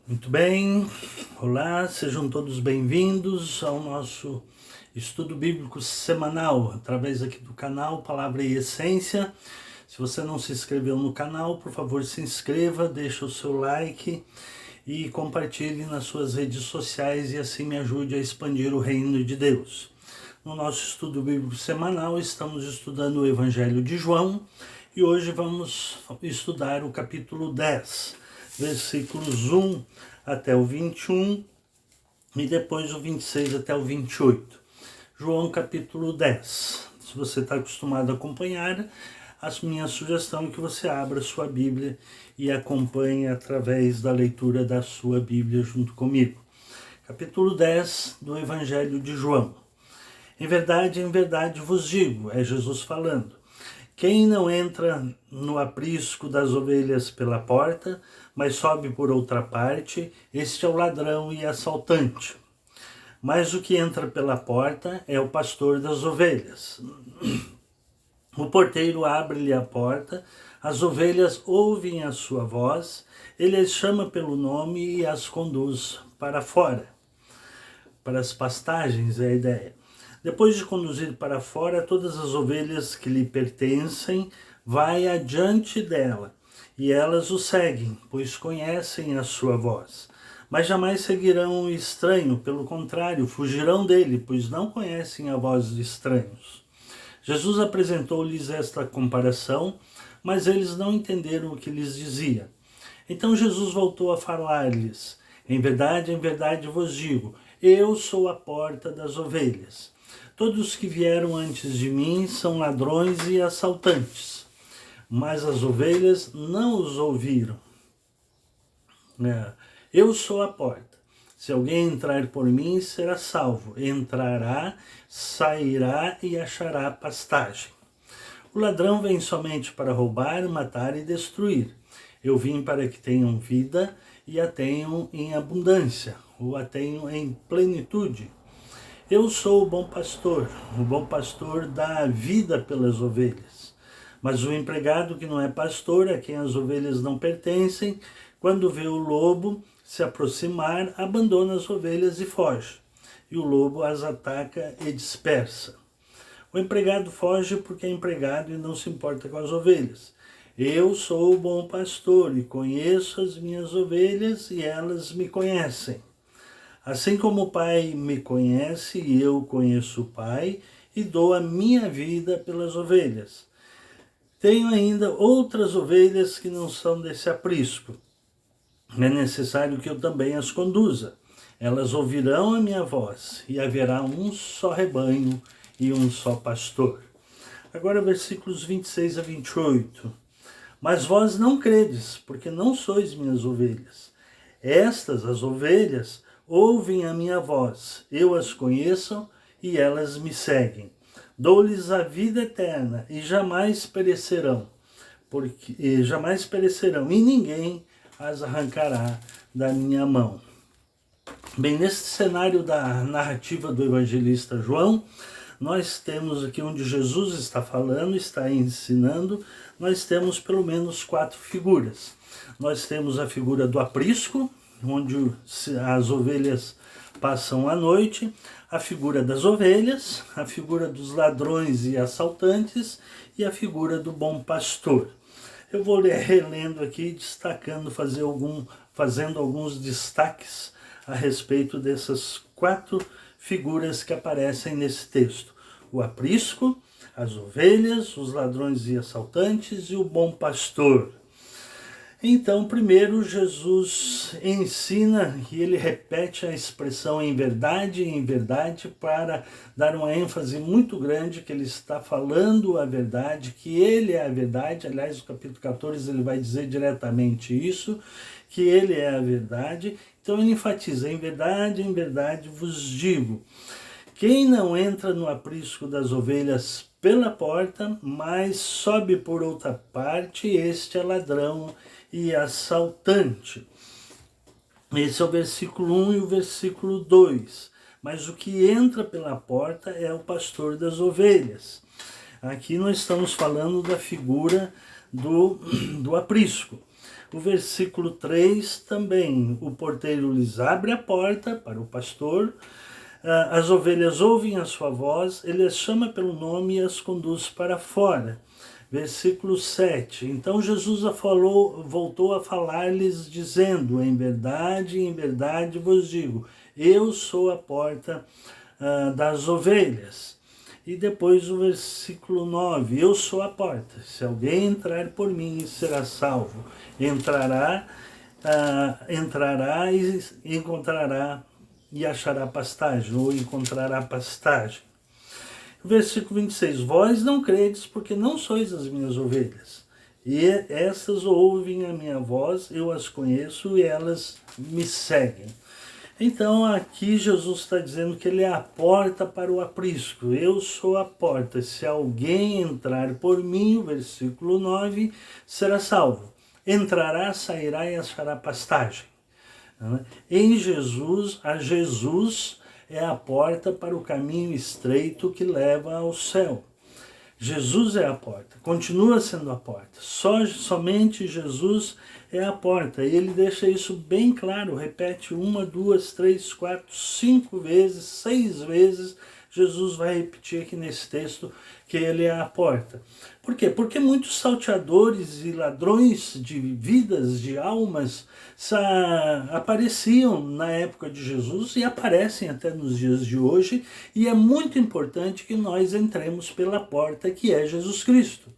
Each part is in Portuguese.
Muito bem, olá, sejam todos bem-vindos ao nosso estudo bíblico semanal, através aqui do canal Palavra e Essência. Se você não se inscreveu no canal, por favor se inscreva, deixa o seu like e compartilhe nas suas redes sociais e assim me ajude a expandir o reino de Deus. No nosso estudo bíblico semanal, estamos estudando o Evangelho de João e hoje vamos estudar o capítulo 10, versículos 1 até o 21 e depois o 26 até o 28. João capítulo 10. Se você está acostumado a acompanhar, a minha sugestão é que você abra sua Bíblia e acompanhe através da leitura da sua Bíblia junto comigo. Capítulo 10 do Evangelho de João. Em verdade vos digo, é Jesus falando, quem não entra no aprisco das ovelhas pela porta, mas sobe por outra parte, este é o ladrão e assaltante. Mas o que entra pela porta é o pastor das ovelhas. O porteiro abre-lhe a porta, as ovelhas ouvem a sua voz, ele as chama pelo nome e as conduz para fora. Para as pastagens é a ideia. Depois de conduzir para fora todas as ovelhas que lhe pertencem, vai adiante dela, e elas o seguem, pois conhecem a sua voz. Mas jamais seguirão o estranho, pelo contrário, fugirão dele, pois não conhecem a voz de estranhos. Jesus apresentou-lhes esta comparação, mas eles não entenderam o que lhes dizia. Então Jesus voltou a falar-lhes, em verdade vos digo, eu sou a porta das ovelhas. Todos que vieram antes de mim são ladrões e assaltantes, mas as ovelhas não os ouviram. Eu sou a porta. Se alguém entrar por mim, será salvo. Entrará, sairá e achará pastagem. O ladrão vem somente para roubar, matar e destruir. Eu vim para que tenham vida e a tenham em abundância, ou a tenham em plenitude. Eu sou o bom pastor dá a vida pelas ovelhas. Mas o empregado que não é pastor, a quem as ovelhas não pertencem, quando vê o lobo se aproximar, abandona as ovelhas e foge. E o lobo as ataca e dispersa. O empregado foge porque é empregado e não se importa com as ovelhas. Eu sou o bom pastor e conheço as minhas ovelhas e elas me conhecem. Assim como o Pai me conhece e eu conheço o Pai e dou a minha vida pelas ovelhas. Tenho ainda outras ovelhas que não são desse aprisco. É necessário que eu também as conduza. Elas ouvirão a minha voz e haverá um só rebanho e um só pastor. Agora versículos 26 a 28. Mas vós não credes, porque não sois minhas ovelhas. Estas, as ovelhas, ouvem a minha voz, eu as conheço e elas me seguem. Dou-lhes a vida eterna e jamais perecerão, e ninguém as arrancará da minha mão. Bem, nesse cenário da narrativa do evangelista João, nós temos aqui onde Jesus está falando, está ensinando, nós temos pelo menos 4 figuras. Nós temos a figura do aprisco, onde as ovelhas passam a noite, a figura das ovelhas, a figura dos ladrões e assaltantes e a figura do bom pastor. Eu vou relendo aqui, destacando, fazendo alguns destaques a respeito dessas 4 figuras que aparecem nesse texto. O aprisco, as ovelhas, os ladrões e assaltantes e o bom pastor. Então, primeiro, Jesus ensina e ele repete a expressão em verdade, para dar uma ênfase muito grande que ele está falando a verdade, que ele é a verdade. Aliás, no capítulo 14 ele vai dizer diretamente isso, que ele é a verdade. Então ele enfatiza, em verdade vos digo. Quem não entra no aprisco das ovelhas pela porta, mas sobe por outra parte, este é ladrão e assaltante. Esse é o versículo 1 e o versículo 2. Mas o que entra pela porta é o pastor das ovelhas. Aqui nós estamos falando da figura do aprisco. O versículo 3 também, o porteiro lhes abre a porta para o pastor, as ovelhas ouvem a sua voz, ele as chama pelo nome e as conduz para fora. Versículo 7, então Jesus voltou a falar-lhes dizendo, em verdade vos digo, eu sou a porta das ovelhas. E depois o versículo 9, eu sou a porta, se alguém entrar por mim será salvo, entrará e encontrará e achará pastagem, ou encontrará pastagem. Versículo 26, vós não credes porque não sois as minhas ovelhas, e estas ouvem a minha voz, eu as conheço e elas me seguem. Então aqui Jesus está dizendo que ele é a porta para o aprisco, eu sou a porta, se alguém entrar por mim, o versículo 9, será salvo, entrará, sairá e achará pastagem. Em Jesus, a Jesus é a porta para o caminho estreito que leva ao céu. Jesus é a porta, continua sendo a porta. Somente Jesus é a porta. E ele deixa isso bem claro, repete 1, 2, 3, 4, 5 vezes, 6 vezes. Jesus vai repetir aqui nesse texto que ele é a porta. Por quê? Porque muitos salteadores e ladrões de vidas, de almas, apareciam na época de Jesus e aparecem até nos dias de hoje, e é muito importante que nós entremos pela porta que é Jesus Cristo.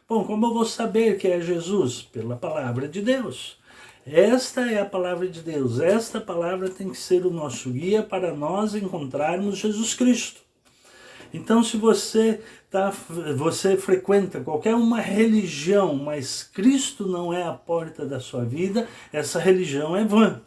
Bom, como eu vou saber que é Jesus? Pela palavra de Deus. Esta é a palavra de Deus, esta palavra tem que ser o nosso guia para nós encontrarmos Jesus Cristo. Então, se você frequenta qualquer uma religião, mas Cristo não é a porta da sua vida, essa religião é vã,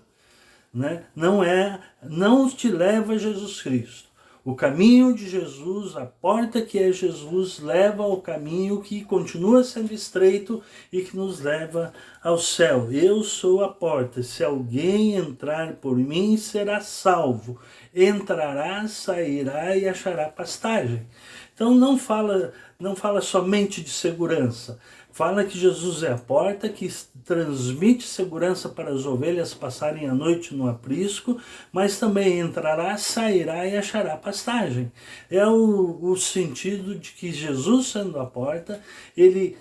né? Não te leva a Jesus Cristo. O caminho de Jesus, a porta que é Jesus, leva ao caminho que continua sendo estreito e que nos leva ao céu. Eu sou a porta, se alguém entrar por mim será salvo. Entrará, sairá e achará pastagem. Então não fala somente de segurança. Fala que Jesus é a porta, que transmite segurança para as ovelhas passarem a noite no aprisco, mas também entrará, sairá e achará pastagem. É o sentido de que Jesus, sendo a porta, ele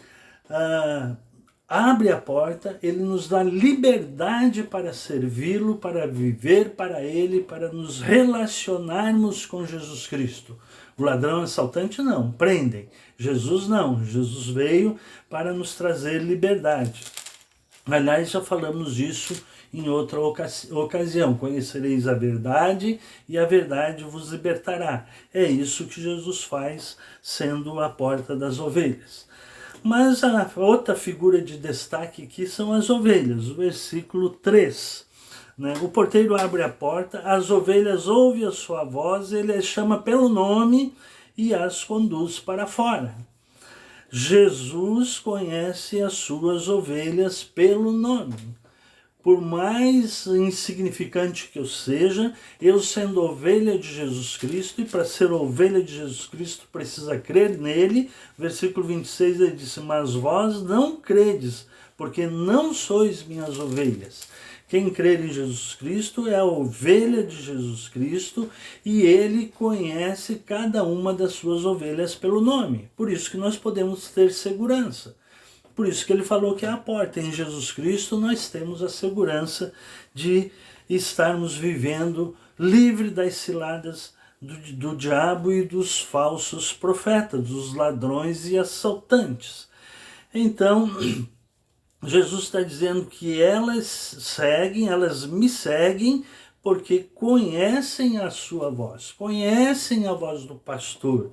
abre a porta, ele nos dá liberdade para servi-lo, para viver para ele, para nos relacionarmos com Jesus Cristo. O ladrão assaltante não, prendem. Jesus não, Jesus veio para nos trazer liberdade. Aliás, já falamos disso em outra ocasião. Conhecereis a verdade e a verdade vos libertará. É isso que Jesus faz, sendo a porta das ovelhas. Mas a outra figura de destaque aqui são as ovelhas, o versículo 3. O porteiro abre a porta, as ovelhas ouvem a sua voz, ele as chama pelo nome e as conduz para fora. Jesus conhece as suas ovelhas pelo nome. Por mais insignificante que eu seja, eu sendo ovelha de Jesus Cristo, e para ser ovelha de Jesus Cristo precisa crer nele. Versículo 26 ele disse, mas vós não credes, porque não sois minhas ovelhas. Quem crer em Jesus Cristo é a ovelha de Jesus Cristo e ele conhece cada uma das suas ovelhas pelo nome. Por isso que nós podemos ter segurança. Por isso que ele falou que é a porta. Em Jesus Cristo nós temos a segurança de estarmos vivendo livre das ciladas do diabo e dos falsos profetas, dos ladrões e assaltantes. Então, Jesus está dizendo que elas me seguem, porque conhecem a sua voz, conhecem a voz do pastor.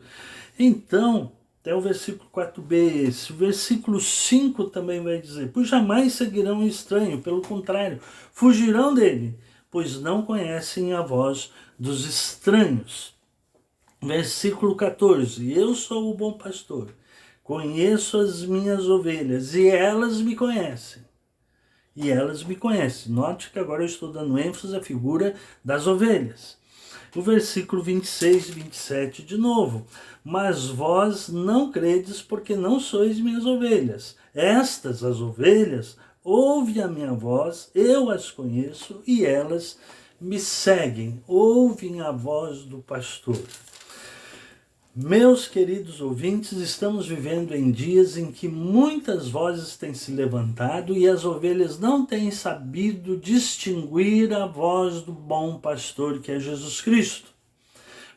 Então, até o versículo 4b, esse versículo 5 também vai dizer, pois jamais seguirão o estranho, pelo contrário, fugirão dele, pois não conhecem a voz dos estranhos. Versículo 14, eu sou o bom pastor, conheço as minhas ovelhas e elas me conhecem. E elas me conhecem. Note que agora eu estou dando ênfase à figura das ovelhas. O versículo 26 e 27 de novo. Mas vós não credes porque não sois minhas ovelhas. Estas, as ovelhas, ouve a minha voz, eu as conheço e elas me seguem, ouvem a voz do pastor. Meus queridos ouvintes, estamos vivendo em dias em que muitas vozes têm se levantado e as ovelhas não têm sabido distinguir a voz do bom pastor, que é Jesus Cristo.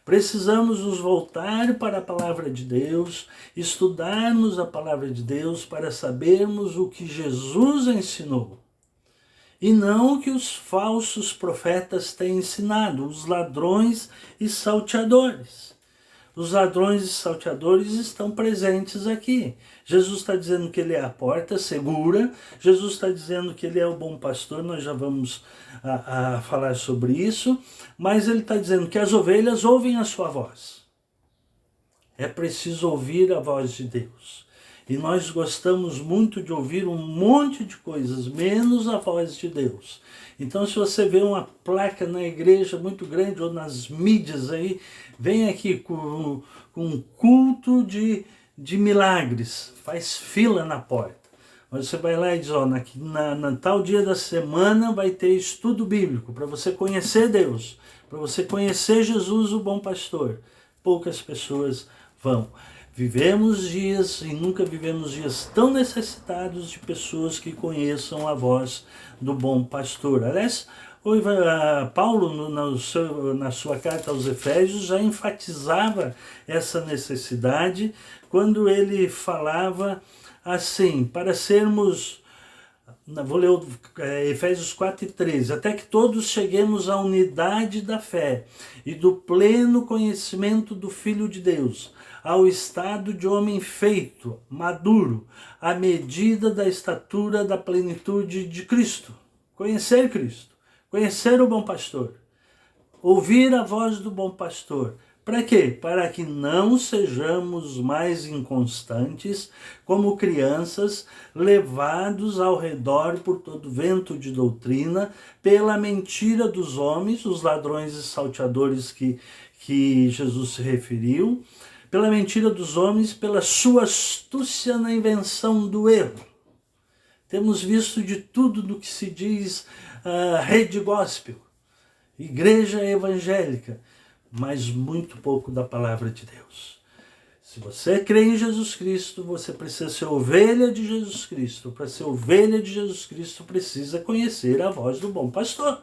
Precisamos nos voltar para a palavra de Deus, estudarmos a palavra de Deus para sabermos o que Jesus ensinou. E não o que os falsos profetas têm ensinado, os ladrões e salteadores. Os ladrões e salteadores estão presentes aqui. Jesus está dizendo que ele é a porta segura. Jesus está dizendo que ele é o bom pastor. Nós já vamos a falar sobre isso. Mas ele está dizendo que as ovelhas ouvem a sua voz. É preciso ouvir a voz de Deus. E nós gostamos muito de ouvir um monte de coisas, menos a voz de Deus. Então, se você vê uma placa na igreja muito grande ou nas mídias aí, vem aqui com um culto de milagres, faz fila na porta. Mas você vai lá e diz, ó, na tal dia da semana vai ter estudo bíblico, para você conhecer Deus, para você conhecer Jesus, o bom pastor. Poucas pessoas vão. Vivemos dias e nunca vivemos dias tão necessitados de pessoas que conheçam a voz do bom pastor. Aliás, Paulo, na sua carta aos Efésios, já enfatizava essa necessidade quando ele falava assim, para sermos... Vou ler Efésios 4:13. Até que todos cheguemos à unidade da fé e do pleno conhecimento do Filho de Deus, ao estado de homem feito, maduro, à medida da estatura da plenitude de Cristo. Conhecer Cristo, conhecer o bom pastor, ouvir a voz do bom pastor. Para quê? Para que não sejamos mais inconstantes, como crianças, levados ao redor por todo vento de doutrina, pela mentira dos homens, os ladrões e salteadores que Jesus se referiu, pela mentira dos homens, pela sua astúcia na invenção do erro. Temos visto de tudo do que se diz rede gospel, igreja evangélica, mas muito pouco da palavra de Deus. Se você crê em Jesus Cristo, você precisa ser ovelha de Jesus Cristo. Para ser ovelha de Jesus Cristo, precisa conhecer a voz do bom pastor.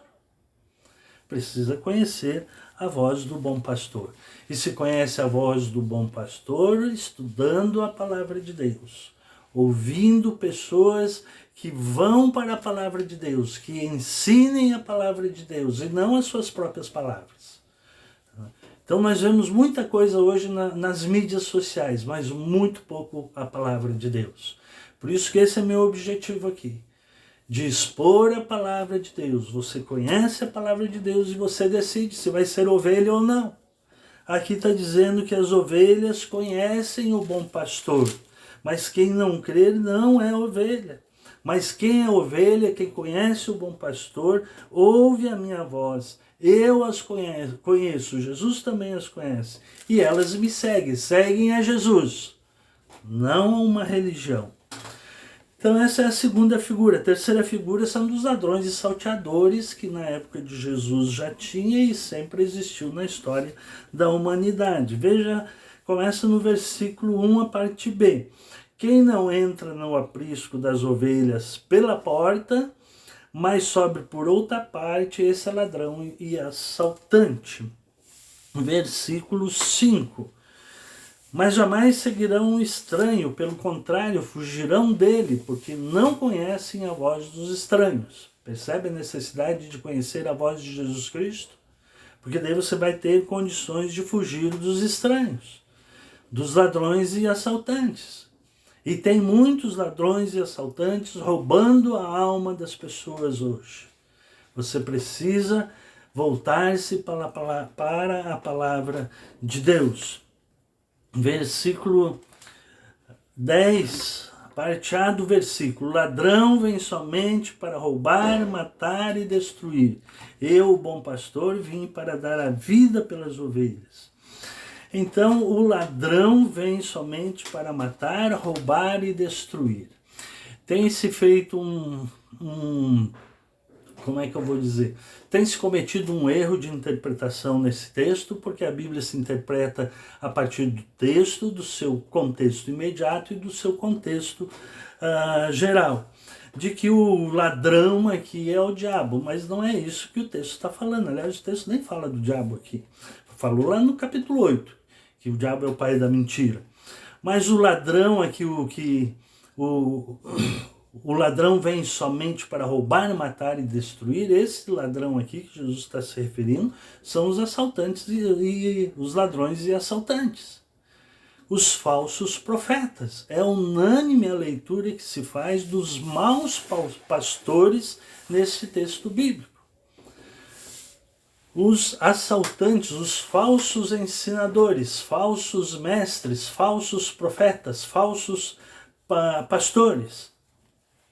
Precisa conhecer a voz do bom pastor. E se conhece a voz do bom pastor, estudando a palavra de Deus, ouvindo pessoas que vão para a palavra de Deus, que ensinem a palavra de Deus e não as suas próprias palavras. Então nós vemos muita coisa hoje nas mídias sociais, mas muito pouco a palavra de Deus. Por isso que esse é meu objetivo aqui, de expor a palavra de Deus. Você conhece a palavra de Deus e você decide se vai ser ovelha ou não. Aqui está dizendo que as ovelhas conhecem o bom pastor, mas quem não crer não é ovelha. Mas quem é ovelha, quem conhece o bom pastor, ouve a minha voz. Eu as conheço, Jesus também as conhece. E elas me seguem a Jesus, não a uma religião. Então essa é a segunda figura. A terceira figura são dos ladrões e salteadores, que na época de Jesus já tinha e sempre existiu na história da humanidade. Veja, começa no versículo 1, a parte B. Quem não entra no aprisco das ovelhas pela porta, mas sobe por outra parte, esse é ladrão e assaltante. Versículo 5. Mas jamais seguirão o estranho, pelo contrário, fugirão dele, porque não conhecem a voz dos estranhos. Percebe a necessidade de conhecer a voz de Jesus Cristo? Porque daí você vai ter condições de fugir dos estranhos, dos ladrões e assaltantes. E tem muitos ladrões e assaltantes roubando a alma das pessoas hoje. Você precisa voltar-se para a palavra de Deus. Versículo 10, parte A do versículo. Ladrão vem somente para roubar, matar e destruir. Eu, o bom pastor, vim para dar a vida pelas ovelhas. Então, o ladrão vem somente para matar, roubar e destruir. tem se feito como é que eu vou dizer? Tem se cometido um erro de interpretação nesse texto, porque a Bíblia se interpreta a partir do texto, do seu contexto imediato e do seu contexto geral. De que o ladrão aqui é o diabo, mas não é isso que o texto está falando. Aliás, o texto nem fala do diabo aqui. Falou lá no capítulo 8, que o diabo é o pai da mentira. Mas o ladrão aqui, o ladrão vem somente para roubar, matar e destruir. Esse ladrão aqui que Jesus está se referindo são os assaltantes e os ladrões e assaltantes. Os falsos profetas. É unânime a leitura que se faz dos maus pastores nesse texto bíblico. Os assaltantes, os falsos ensinadores, falsos mestres, falsos profetas, falsos pastores.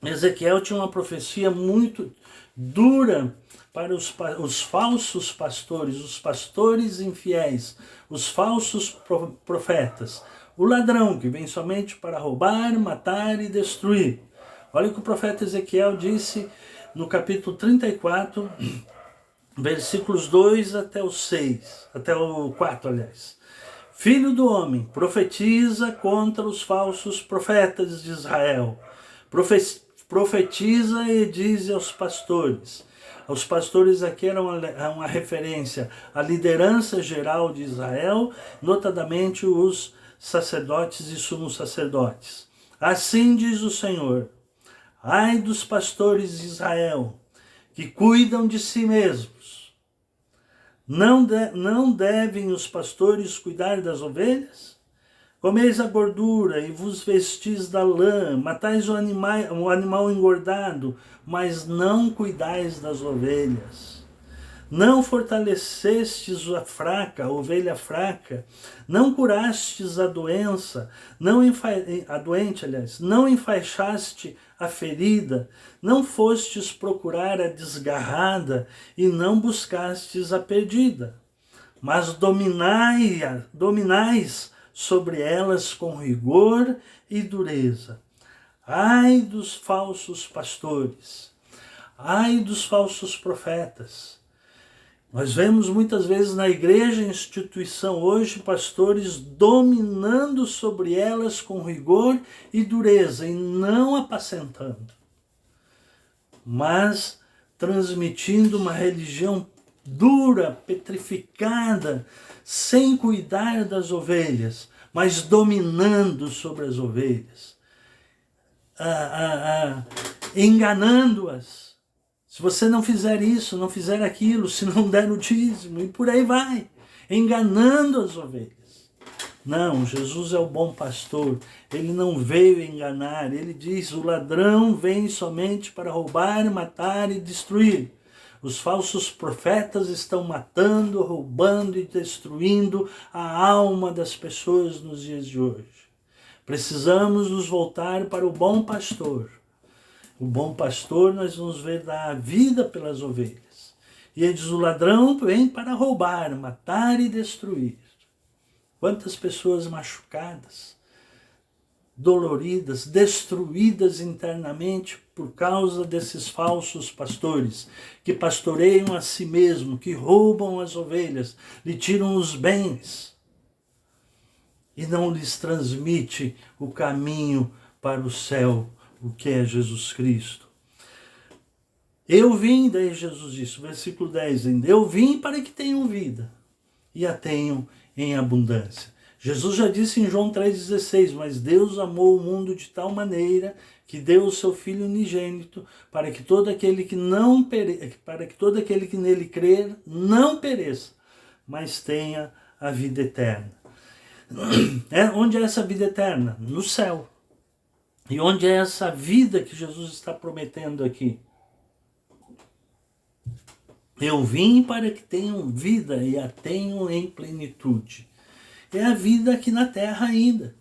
Ezequiel tinha uma profecia muito dura para os falsos pastores, os pastores infiéis, os falsos profetas. O ladrão que vem somente para roubar, matar e destruir. Olha o que o profeta Ezequiel disse no capítulo 34, versículos 2 até o 6, até o 4, aliás. Filho do homem, profetiza contra os falsos profetas de Israel. Profetiza e diz aos pastores. Os pastores aqui eram uma referência à liderança geral de Israel, notadamente os sacerdotes e sumos sacerdotes. Assim diz o Senhor: ai dos pastores de Israel, que cuidam de si mesmos. Não devem os pastores cuidar das ovelhas? Comeis a gordura e vos vestis da lã, matais o animal engordado, mas não cuidais das ovelhas. Não fortalecestes a ovelha fraca, não curastes a doente, não enfaixaste a ferida, não fostes procurar a desgarrada e não buscastes a perdida, mas dominais sobre elas com rigor e dureza. Ai dos falsos pastores, ai dos falsos profetas. Nós vemos muitas vezes na igreja, instituição hoje, pastores dominando sobre elas com rigor e dureza e não apacentando, mas transmitindo uma religião dura, petrificada, sem cuidar das ovelhas, mas dominando sobre as ovelhas, enganando-as. Se você não fizer isso, não fizer aquilo, se não der o dízimo, e por aí vai, enganando as ovelhas. Não, Jesus é o bom pastor, ele não veio enganar, ele diz: o ladrão vem somente para roubar, matar e destruir. Os falsos profetas estão matando, roubando e destruindo a alma das pessoas nos dias de hoje. Precisamos nos voltar para o bom pastor. O bom pastor, nós vamos ver, dar a vida pelas ovelhas. E ele diz: o ladrão vem para roubar, matar e destruir. Quantas pessoas machucadas, doloridas, destruídas internamente por causa desses falsos pastores, que pastoreiam a si mesmo, que roubam as ovelhas, lhe tiram os bens e não lhes transmite o caminho para o céu, o que é Jesus Cristo. Eu vim, daí Jesus disse, versículo 10 ainda, eu vim para que tenham vida e a tenham em abundância. Jesus já disse em João 3,16, mas Deus amou o mundo de tal maneira que deu o seu Filho unigênito para que todo aquele que nele crer não pereça, mas tenha a vida eterna. Onde é essa vida eterna? No céu. E onde é essa vida que Jesus está prometendo aqui? Eu vim para que tenham vida e a tenham em plenitude. É a vida aqui na terra ainda.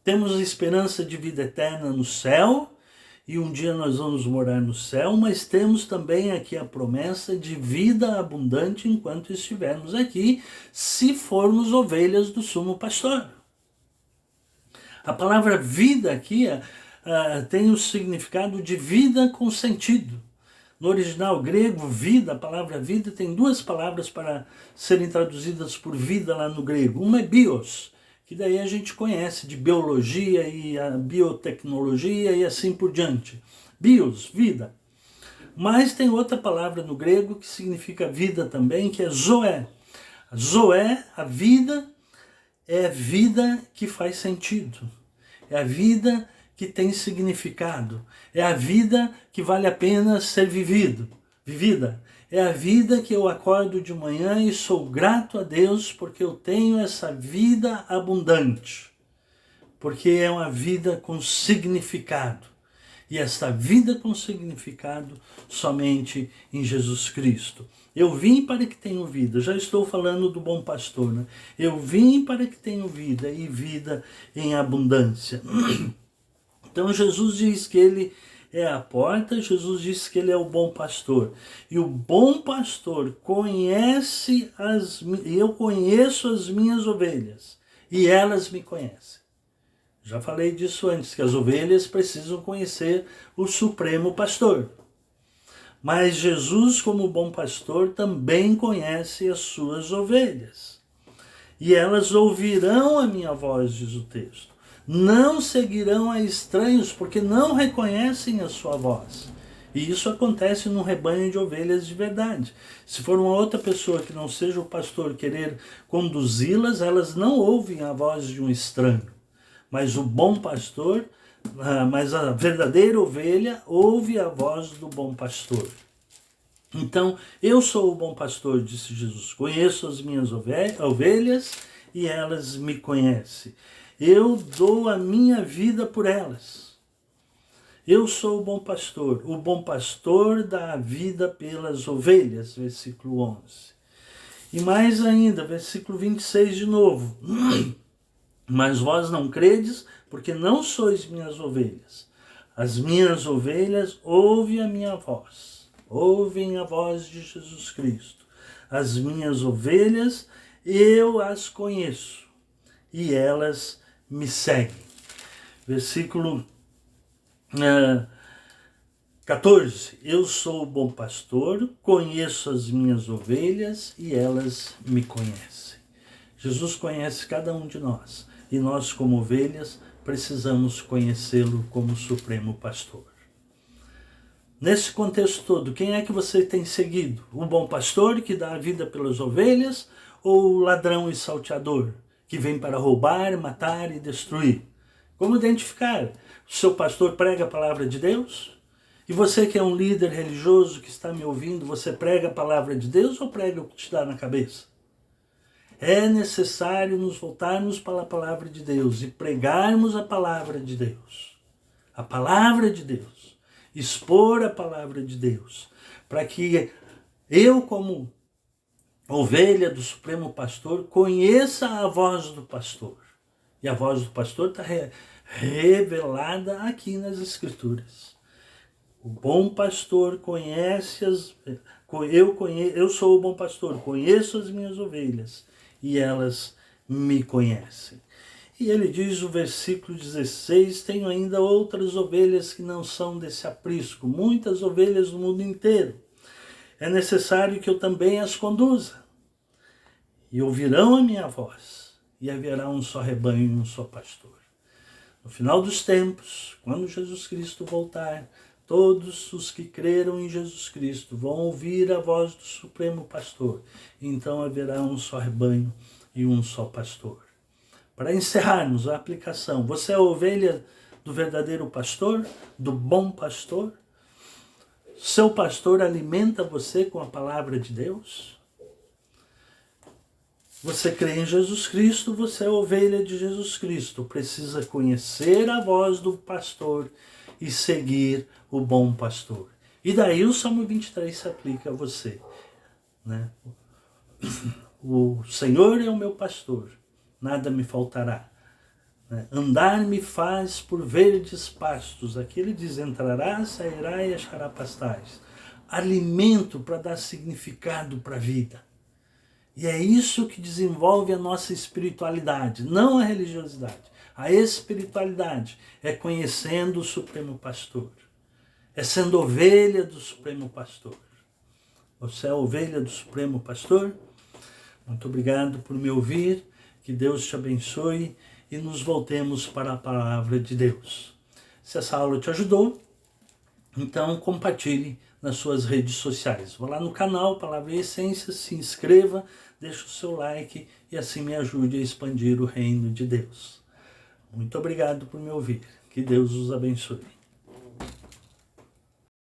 Temos esperança de vida eterna no céu, e um dia nós vamos morar no céu, mas temos também aqui a promessa de vida abundante enquanto estivermos aqui, se formos ovelhas do sumo pastor. A palavra vida aqui tem o significado de vida com sentido. No original grego, vida, a palavra vida, tem duas palavras para serem traduzidas por vida lá no grego. Uma é bios, que daí a gente conhece de biologia e a biotecnologia e assim por diante. Bios, vida. Mas tem outra palavra no grego que significa vida também, que é zoé. Zoé, a vida, é a vida que faz sentido. É a vida que tem significado. É a vida que vale a pena ser vivida. É a vida que eu acordo de manhã e sou grato a Deus porque eu tenho essa vida abundante. Porque é uma vida com significado. E esta vida com significado somente em Jesus Cristo. Eu vim para que tenham vida. Já estou falando do bom pastor, né? Eu vim para que tenham vida e vida em abundância. Então Jesus diz que ele é a porta, Jesus diz que ele é o bom pastor. E o bom pastor conhece eu conheço as minhas ovelhas e elas me conhecem. Já falei disso antes, que as ovelhas precisam conhecer o Supremo Pastor. Mas Jesus, como bom pastor, também conhece as suas ovelhas. E elas ouvirão a minha voz, diz o texto. Não seguirão a estranhos, porque não reconhecem a sua voz. E isso acontece num rebanho de ovelhas de verdade. Se for uma outra pessoa que não seja o pastor querer conduzi-las, elas não ouvem a voz de um estranho. Mas o bom pastor, mas a verdadeira ovelha ouve a voz do bom pastor. Então, eu sou o bom pastor, disse Jesus. Conheço as minhas ovelhas e elas me conhecem. Eu dou a minha vida por elas. Eu sou o bom pastor dá a vida pelas ovelhas, versículo 11. E mais ainda, versículo 26 de novo. Mas vós não credes, porque não sois minhas ovelhas. As minhas ovelhas ouvem a minha voz. Ouvem a voz de Jesus Cristo. As minhas ovelhas, eu as conheço. E elas me seguem. Versículo 14. Eu sou o bom pastor, conheço as minhas ovelhas e elas me conhecem. Jesus conhece cada um de nós. E nós, como ovelhas, precisamos conhecê-lo como Supremo Pastor. Nesse contexto todo, quem é que você tem seguido? O bom pastor que dá a vida pelas ovelhas ou o ladrão e salteador que vem para roubar, matar e destruir? Como identificar? O seu pastor prega a palavra de Deus? E você que é um líder religioso que está me ouvindo, você prega a palavra de Deus ou prega o que te dá na cabeça? É necessário nos voltarmos para a palavra de Deus e pregarmos a palavra de Deus. A palavra de Deus. Expor a palavra de Deus. Para que eu, como ovelha do Supremo Pastor, conheça a voz do pastor. E a voz do pastor está revelada aqui nas Escrituras. O bom pastor conhece eu sou o bom pastor, conheço as minhas ovelhas e elas me conhecem. E ele diz no versículo 16, tenho ainda outras ovelhas que não são desse aprisco, muitas ovelhas do mundo inteiro. É necessário que eu também as conduza. E ouvirão a minha voz, e haverá um só rebanho e um só pastor. No final dos tempos, quando Jesus Cristo voltar, todos os que creram em Jesus Cristo vão ouvir a voz do Supremo Pastor. Então haverá um só rebanho e um só pastor. Para encerrarmos a aplicação, você é a ovelha do verdadeiro pastor, do bom pastor? Seu pastor alimenta você com a palavra de Deus? Você crê em Jesus Cristo, você é a ovelha de Jesus Cristo. Precisa conhecer a voz do pastor e seguir o bom pastor. E daí o Salmo 23 se aplica a você, né? O Senhor é o meu pastor, nada me faltará. Andar me faz por verdes pastos. Aqui ele diz, entrará, sairá e achará pastais. Alimento para dar significado para a vida. E é isso que desenvolve a nossa espiritualidade, não a religiosidade. A espiritualidade é conhecendo o Supremo Pastor, é sendo ovelha do Supremo Pastor. Você é a ovelha do Supremo Pastor? Muito obrigado por me ouvir, que Deus te abençoe e nos voltemos para a palavra de Deus. Se essa aula te ajudou, então compartilhe nas suas redes sociais. Vá lá no canal Palavra e Essência, se inscreva, deixe o seu like e assim me ajude a expandir o reino de Deus. Muito obrigado por me ouvir. Que Deus os abençoe.